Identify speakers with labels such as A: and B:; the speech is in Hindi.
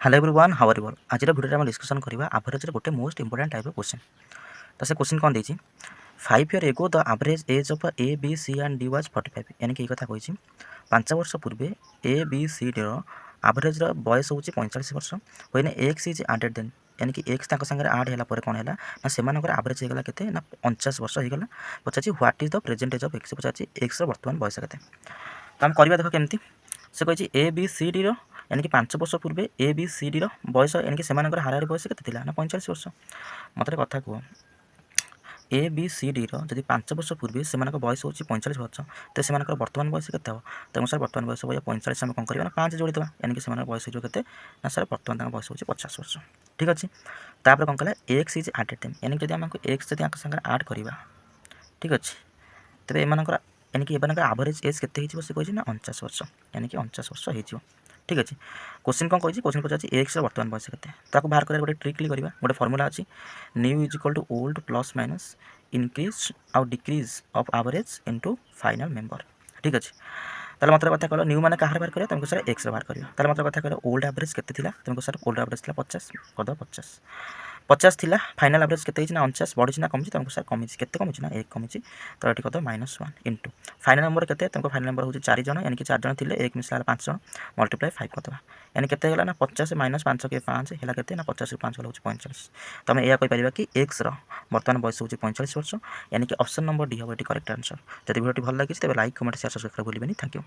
A: Hello everyone, how are you all. आज भिडियो में डिस्कसन करवा एवरेज गोटे most important type of question. तो से क्वेश्चन कौन देती 5 year ago the average age of A B C and D was 45। यानी कि ये कथा कही 5 वर्ष पूर्वे A B C D average बयस हूँ 45 वर्ष। When X is added then यानी कि एक्स सागर आड है कौन है ना से एवरेज होगा के ना 49 वर्ष होगा। पचार what is the present age of X, पचार एक्स बर्तमान बयस के। तो आम करवा देख केमती से कही ए बी सी डी यानी कि 5 वर्ष पूर्वे ए बी सी डी बयस यानी कि हाराहारी बयस के ना 45 वर्ष। मत कथा कह ए बी सी डी जब 5 वर्ष पूर्वे से बयस हूँ 45 वर्ष तो से बर्तमान बयस के तेज सर बर्तमान बयस 45 आम कौन करवा 5 जोड़ीदा यानी कि बयस हो ना सर बर्तमान बयस हूँ 50 वर्ष। ठीक अच्छे तापर कौन कला एक्स इज एडेड देम यानी कि आमको एक्स जब आड करवा ठीक अच्छे तेज एम यानी कि एवरेज एज के कही ना 49 वर्ष यानी कि 49 वर्ष हो। ठीक अच्छे क्वेश्चन कौन कही क्वेश्चन पचार एक्स बर्तमान बयस के बाहर कर गोटे ट्रिकली करवा गोटे फर्मूला अच्छी new is equal to old plus minus increase आउ decrease of average into final member. ठीक अच्छे ताले मतलब कथा कह न्यू मैंने कहार बाहर करा तुमको सर एक्स बाहर करवा ताले मतलब कथा कह ओल्ड एवरेज के तुमको सर ओल्ड एवरेज 50 कर 50 50 थिला फाइनल एवरेज के 49 बढ़ी ना कमी तुमको सर कमी के कमी ना 1 कमी तो ये कद -1 इंटू फाइनल नंबर के तुमको फाइनल नंबर हूँ 4 जन यानी कि 4 जन थे 1 मिसला 5 जन मल्टीप्लाई 5 करदे यानी के ना 50 -5 के 5 है के ना 50 5 गला 45। तो आम यह कहीपर कि एक्स बर्तमान बयस हूँ 45 वर्ष यानी कि ऑप्शन नंबर डी हम ये करेक्ट आंसर। जब वीडियो भल लगी तेज लाइक कमेंट शेयर सब्सक्राइब भूलें। Thank you.